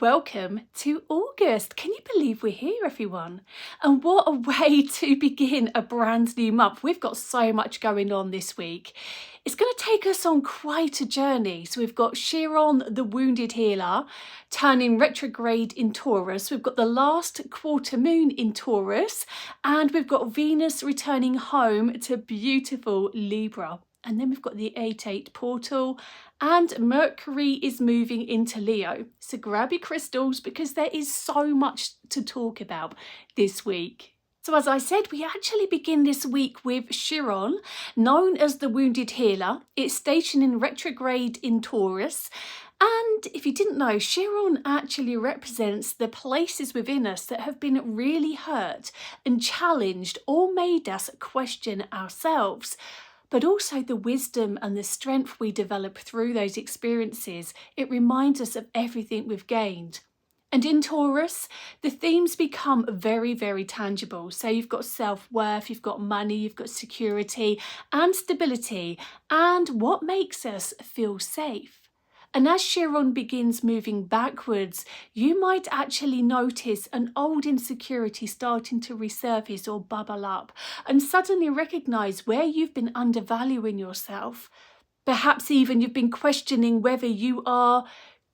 Welcome to August. Can you believe we're here, everyone? And what a way to begin a brand new month. We've got so much going on this week. It's going to take us on quite a journey. So we've got Chiron, the wounded healer, turning retrograde in Taurus. We've got the last quarter moon in Taurus, and we've got Venus returning home to beautiful Libra. And then we've got the 8-8 portal, and Mercury is moving into Leo. So grab your crystals because there is so much to talk about this week. So as I said, we actually begin this week with Chiron, known as the wounded healer. It's stationed in retrograde in Taurus. And if you didn't know, Chiron actually represents the places within us that have been really hurt and challenged or made us question ourselves. But also the wisdom and the strength we develop through those experiences. It reminds us of everything we've gained. And in Taurus, the themes become very, very tangible. So you've got self-worth, you've got money, you've got security and stability, and what makes us feel safe. And as Chiron begins moving backwards, you might actually notice an old insecurity starting to resurface or bubble up, and suddenly recognize where you've been undervaluing yourself. Perhaps even you've been questioning whether you are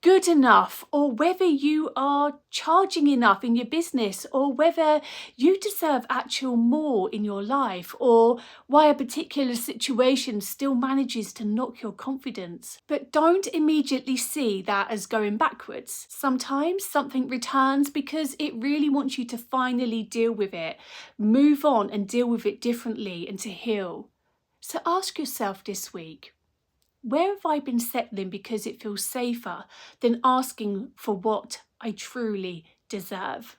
good enough, or whether you are charging enough in your business, or whether you deserve actual more in your life, or why a particular situation still manages to knock your confidence. But don't immediately see that as going backwards. Sometimes something returns because it really wants you to finally deal with it, move on and deal with it differently and to heal. So ask yourself this week, where have I been settling because it feels safer than asking for what I truly deserve?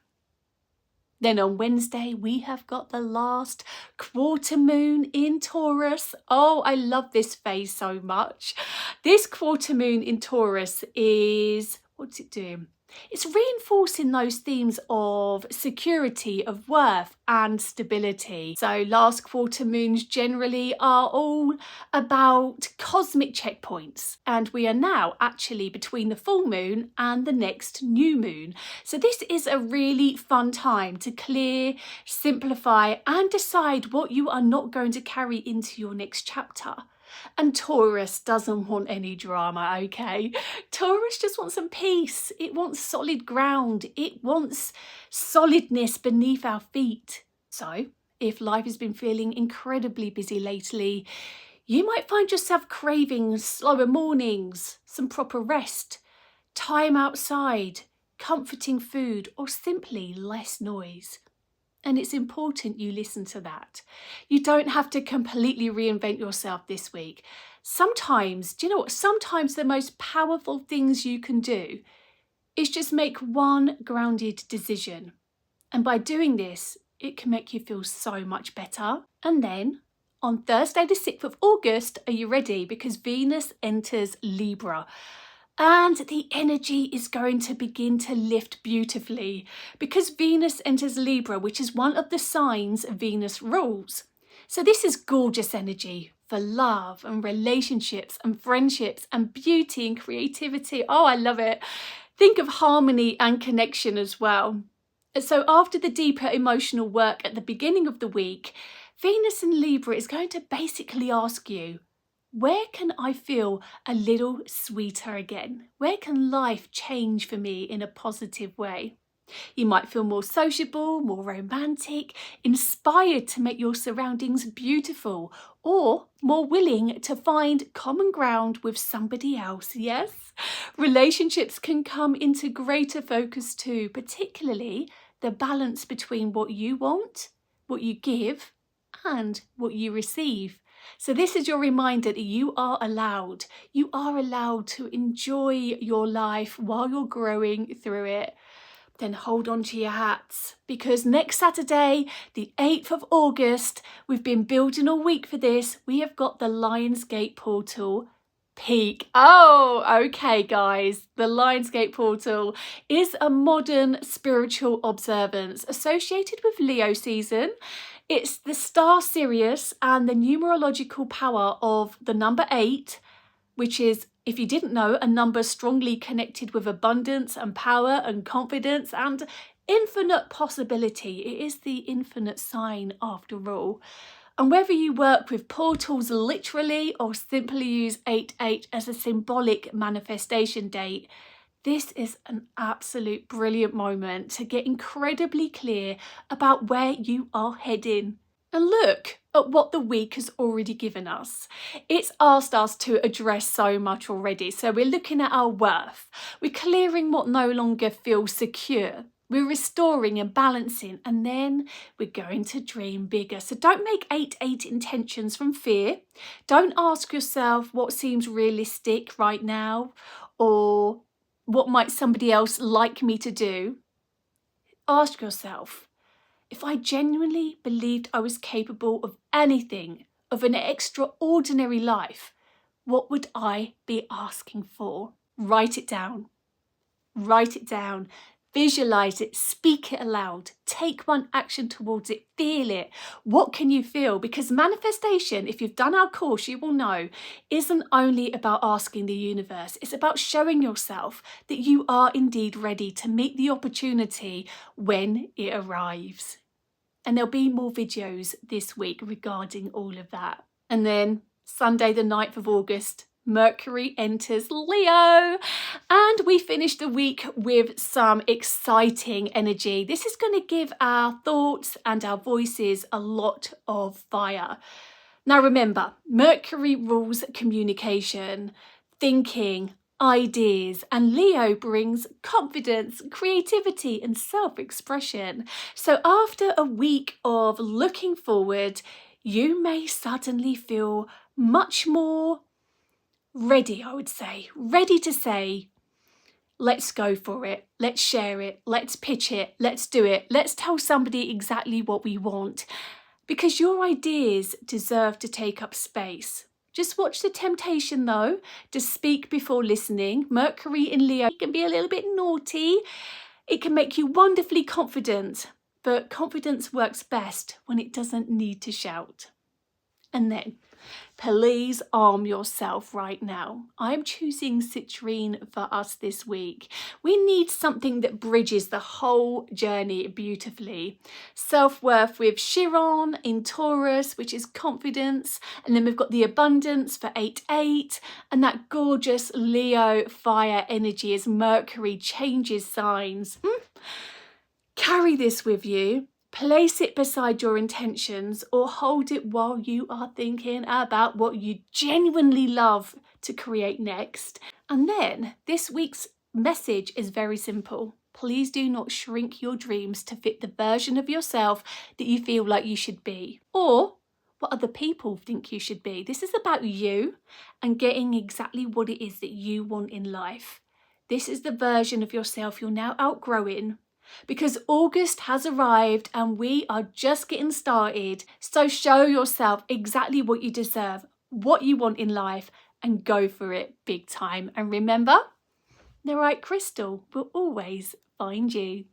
Then on Wednesday, we have got the last quarter moon in Taurus. Oh, I love this phase so much. This quarter moon in Taurus is, what's it doing? It's reinforcing those themes of security, of worth and stability. So last quarter moons generally are all about cosmic checkpoints. And we are now actually between the full moon and the next new moon. So this is a really fun time to clear, simplify and decide what you are not going to carry into your next chapter. And Taurus doesn't want any drama, okay? Taurus just wants some peace. It wants solid ground. It wants solidness beneath our feet. So, if life has been feeling incredibly busy lately, you might find yourself craving slower mornings, some proper rest, time outside, comforting food, or simply less noise. And it's important you listen to that. You don't have to completely reinvent yourself this week. Sometimes, do you know what? Sometimes the most powerful things you can do is just make one grounded decision. And by doing this, it can make you feel so much better. And then on Thursday, the 6th of August, are you ready? Because Venus enters Libra. And the energy is going to begin to lift beautifully because Venus enters Libra, which is one of the signs Venus rules. So this is gorgeous energy for love and relationships and friendships and beauty and creativity. Oh, I love it. Think of harmony and connection as well. So after the deeper emotional work at the beginning of the week, Venus in Libra is going to basically ask you, where can I feel a little sweeter again? Where can life change for me in a positive way? You might feel more sociable, more romantic, inspired to make your surroundings beautiful, or more willing to find common ground with somebody else, yes? Relationships can come into greater focus too, particularly the balance between what you want, what you give, and what you receive. So this is your reminder that you are allowed to enjoy your life while you're growing through it. Then hold on to your hats because next Saturday, the 8th of August, we've been building all week for this. We have got the Lionsgate portal peak. Oh, okay, guys. The Lionsgate portal is a modern spiritual observance associated with Leo season. It's the star Sirius and the numerological power of the number 8, which is, if you didn't know, a number strongly connected with abundance and power and confidence and infinite possibility. It is the infinite sign after all. And whether you work with portals literally or simply use 88 as a symbolic manifestation date, this is an absolute brilliant moment to get incredibly clear about where you are heading. And look at what the week has already given us. It's asked us to address so much already. So we're looking at our worth. We're clearing what no longer feels secure. We're restoring and balancing, and then we're going to dream bigger. So don't make 88 intentions from fear. Don't ask yourself what seems realistic right now or what might somebody else like me to do. Ask yourself, if I genuinely believed I was capable of anything, of an extraordinary life, what would I be asking for? Write it down. Write it down. Visualize it, speak it aloud, take one action towards it, feel it. What can you feel? Because manifestation, if you've done our course, you will know, isn't only about asking the universe. It's about showing yourself that you are indeed ready to meet the opportunity when it arrives. And there'll be more videos this week regarding all of that. And then Sunday, the 9th of August, Mercury enters Leo, and we finish the week with some exciting energy. This is going to give our thoughts and our voices a lot of fire. Now remember, Mercury rules communication, thinking, ideas, and Leo brings confidence, creativity, and self-expression. So after a week of looking forward, you may suddenly feel much more ready, I would say, ready to say, let's go for it, let's share it, let's pitch it, let's do it, let's tell somebody exactly what we want, because your ideas deserve to take up space. Just watch the temptation though to speak before listening. Mercury in Leo can be a little bit naughty. It can make you wonderfully confident, but confidence works best when it doesn't need to shout. And then, please arm yourself right now. I'm choosing citrine for us this week. We need something that bridges the whole journey beautifully. Self-worth with Chiron in Taurus, which is confidence. And then we've got the abundance for 8-8. And that gorgeous Leo fire energy as Mercury changes signs. Carry this with you. Place it beside your intentions or hold it while you are thinking about what you genuinely love to create next. And then this week's message is very simple. Please do not shrink your dreams to fit the version of yourself that you feel like you should be or what other people think you should be. This is about you and getting exactly what it is that you want in life. This is the version of yourself you're now outgrowing. Because August has arrived and we are just getting started. So show yourself exactly what you deserve, what you want in life, and go for it big time. And remember, the right crystal will always find you.